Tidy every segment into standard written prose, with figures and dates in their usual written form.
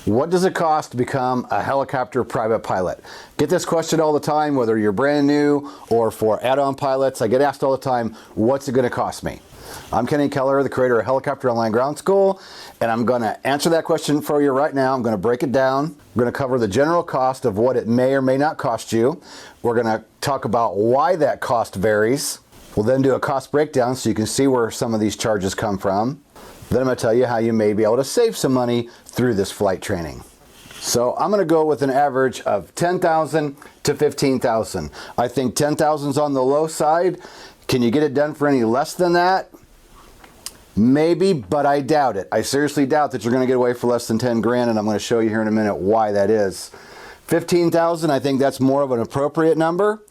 What does it cost to become a helicopter private pilot? Get this question all the time, whether you're brand new or for add-on pilots. I get asked all the time, what's it going to cost me? I'm Kenny Keller, the creator of Helicopter Online Ground School, and I'm going to answer that question for you right now. I'm going to break it down. We're going to cover the general cost of what it may or may not cost you. We're going to talk about why that cost varies. We'll then do a cost breakdown so you can see where some of these charges come from. Then I'm going to tell you how you may be able to save some money through this flight training. So I'm going to go with an average of $10,000 to $15,000. I think $10,000 is on the low side. Can you get it done for any less than that? Maybe, but I doubt it. I seriously doubt that you're going to get away for less than 10 grand, and I'm going to show you here in a minute why that is. 15,000, I think that's more of an appropriate number.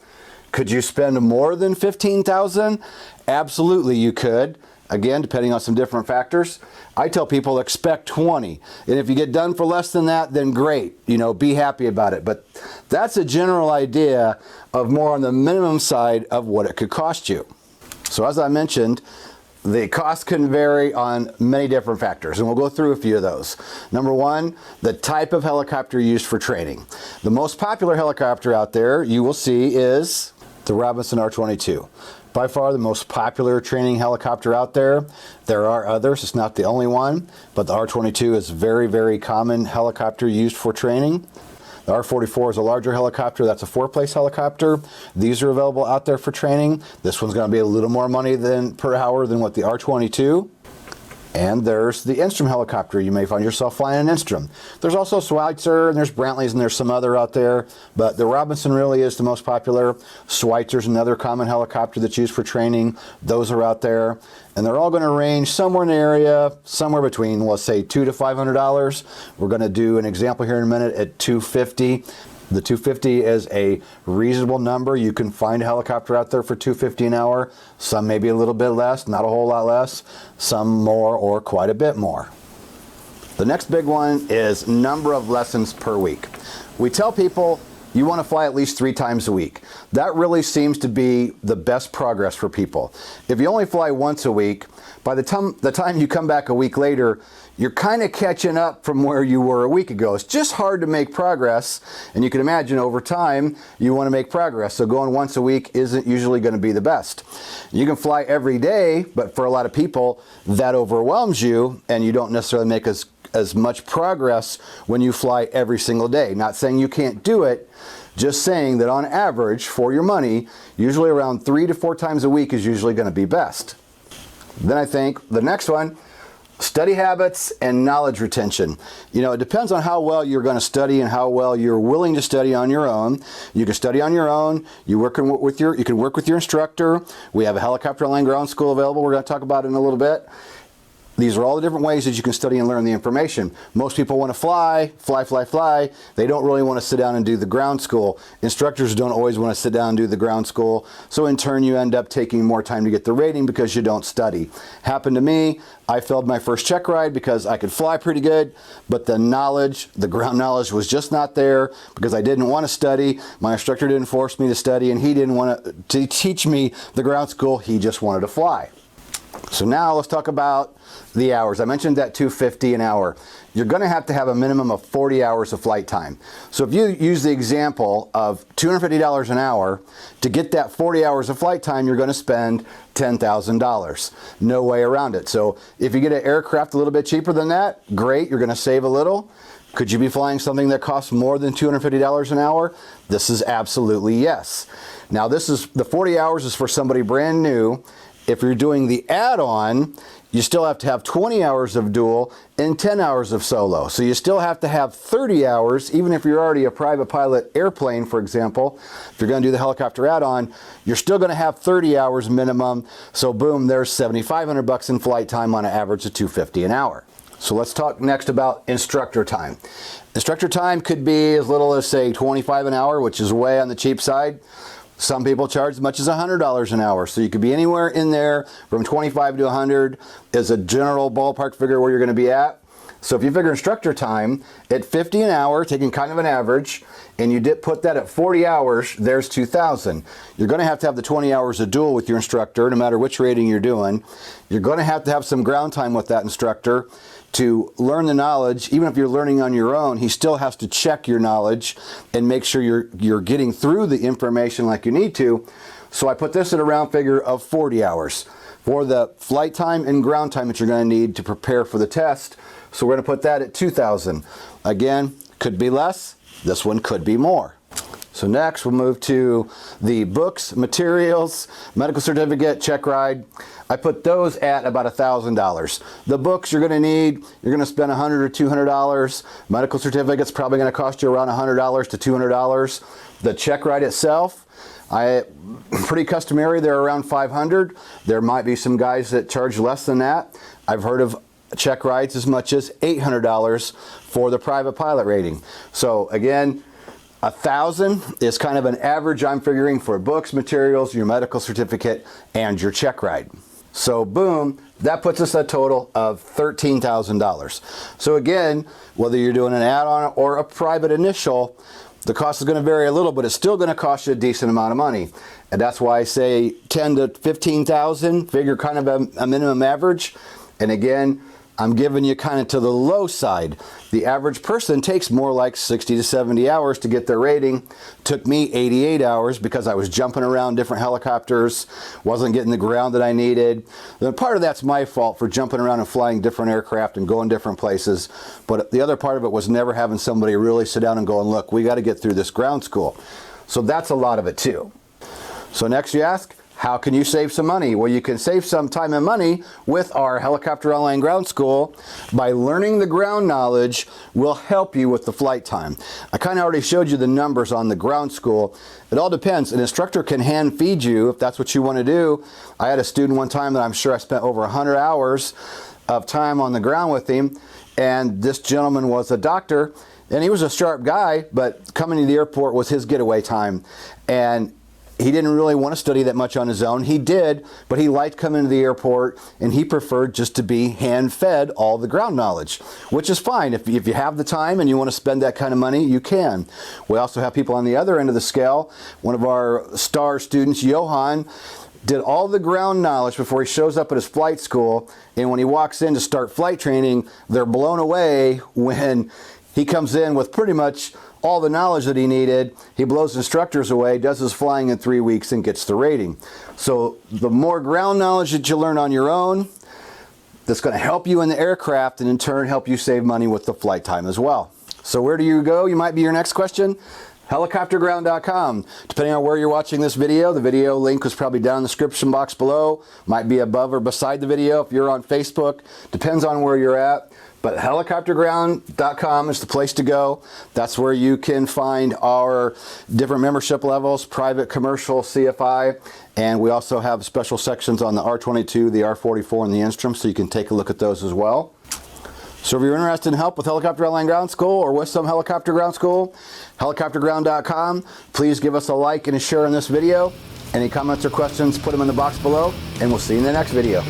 Could you spend more than 15,000? Absolutely you could. Again, depending on some different factors. I tell people expect 20. And if you get done for less than that, then great. You know, be happy about it. But that's a general idea of more on the minimum side of what it could cost you. So as I mentioned, the cost can vary on many different factors, and we'll go through a few of those. Number one, the type of helicopter used for training. The most popular helicopter out there you will see is the Robinson R-22. By far the most popular training helicopter out there. There are others, it's not the only one, but the R-22 is very, very common helicopter used for training. The R-44 is a larger helicopter, that's a 4-place helicopter. These are available out there for training. This one's going to be a little more money per hour than what the R-22. And there's the Instrom helicopter. You may find yourself flying an Instrom. There's also Schweitzer, and there's Brantleys, and there's some other out there. But the Robinson really is the most popular. Schweitzer's another common helicopter that's used for training. Those are out there. And they're all going to range somewhere in the area, somewhere between, let's say, $200 to $500. We're going to do an example here in a minute at $250. The $250 is a reasonable number. You can find a helicopter out there for $250 an hour. Some maybe a little bit less, not a whole lot less. Some more or quite a bit more. The next big one is number of lessons per week. We tell people you want to fly at least 3 times a week. That really seems to be the best progress for people. If you only fly once a week, by the time you come back a week later, you're kind of catching up from where you were a week ago. It's just hard to make progress, and you can imagine over time you want to make progress, so going once a week isn't usually going to be the best. You can fly every day, but for a lot of people that overwhelms you, and you don't necessarily make as much progress when you fly every single day. Not saying you can't do it, just saying that on average for your money, usually around 3 to 4 times a week is usually going to be best. Then I think the next one, study habits and knowledge retention. You know, it depends on how well you're going to study and how well you're willing to study on your own. You can study on your own. You can work with your instructor. We have a Helicopter Online Ground School available. We're going to talk about it in a little bit. These are all the different ways that you can study and learn the information. Most people want to fly. They don't really want to sit down and do the ground school. Instructors don't always want to sit down and do the ground school. So in turn, you end up taking more time to get the rating because you don't study. Happened to me. I failed my first check ride because I could fly pretty good, but the ground knowledge was just not there because I didn't want to study. My instructor didn't force me to study, and he didn't want to teach me the ground school. He just wanted to fly. So now let's talk about the hours. I mentioned that $250 an hour. You're going to have a minimum of 40 hours of flight time. So if you use the example of $250 an hour, to get that 40 hours of flight time, you're going to spend $10,000. No way around it. So if you get an aircraft a little bit cheaper than that, great, you're going to save a little. Could you be flying something that costs more than $250 an hour? This is absolutely yes. Now the 40 hours is for somebody brand new. If you're doing the add-on, you still have to have 20 hours of dual and 10 hours of solo. So you still have to have 30 hours, even if you're already a private pilot airplane, for example. If you're going to do the helicopter add-on, you're still going to have 30 hours minimum. So boom, there's $7,500 in flight time on an average of $250 an hour. So let's talk next about instructor time. Instructor time could be as little as, say, $25 an hour, which is way on the cheap side. Some people charge as much as $100 an hour. So you could be anywhere in there from 25 to 100 is a general ballpark figure where you're going to be at. So if you figure instructor time at 50 an hour, taking kind of an average, and you did put that at 40 hours, there's 2,000. You're going to have the 20 hours of dual with your instructor, no matter which rating you're doing. You're going to have some ground time with that instructor to learn the knowledge. Even if you're learning on your own, he still has to check your knowledge and make sure you're getting through the information like you need to. So I put this at a round figure of 40 hours for the flight time and ground time that you're going to need to prepare for the test. So we're going to put that at 2,000. Again, could be less. This one could be more. So next we'll move to the books, materials, medical certificate, check ride. I put those at about $1,000. The books you're going to need, you're going to spend $100 or $200. Medical certificate's probably going to cost you around $100 to $200. The check ride itself, pretty customary, they're around $500. There might be some guys that charge less than that. I've heard of check rides as much as $800 for the private pilot rating. So again, 1,000 is kind of an average I'm figuring for books, materials, your medical certificate, and your check ride. So boom, that puts us a total of $13,000. So again, whether you're doing an add-on or a private initial, the cost is going to vary a little, but it's still going to cost you a decent amount of money. And that's why I say 10 to 15,000, figure kind of a minimum average. And again, I'm giving you kind of to the low side. The average person takes more like 60 to 70 hours to get their rating. Took me 88 hours because I was jumping around different helicopters, wasn't getting the ground that I needed. Then part of that's my fault for jumping around and flying different aircraft and going different places. But the other part of it was never having somebody really sit down and go, look, we got to get through this ground school. So that's a lot of it too. So next you ask, how can you save some money? Well, you can save some time and money with our Helicopter Online Ground School. By learning the ground knowledge will help you with the flight time. I kind of already showed you the numbers on the ground school. It all depends. An instructor can hand feed you if that's what you want to do. I had a student one time that I'm sure I spent over 100 hours of time on the ground with him, and this gentleman was a doctor, and he was a sharp guy, but coming to the airport was his getaway time. And he didn't really want to study that much on his own. He did, but he liked coming to the airport, and he preferred just to be hand-fed all the ground knowledge, which is fine. If you have the time and you want to spend that kind of money, you can. We also have people on the other end of the scale. One of our star students, Johan, did all the ground knowledge before he shows up at his flight school, and when he walks in to start flight training, they're blown away when he comes in with pretty much all the knowledge that he needed. He blows instructors away, does his flying in 3 weeks, and gets the rating. So the more ground knowledge that you learn on your own, that's going to help you in the aircraft and in turn help you save money with the flight time as well. So where do you go? You might be your next question. Helicopterground.com. Depending on where you're watching this video, the video link is probably down in the description box below. Might be above or beside the video if you're on Facebook. Depends on where you're at. But helicopterground.com is the place to go. That's where you can find our different membership levels, private, commercial, CFI, and we also have special sections on the R22, the R44, and the Instrum, so you can take a look at those as well. So if you're interested in help with Helicopter Online Ground School or with some Helicopter Ground School, helicopterground.com. Please give us a like and a share on this video. Any comments or questions, put them in the box below, and we'll see you in the next video.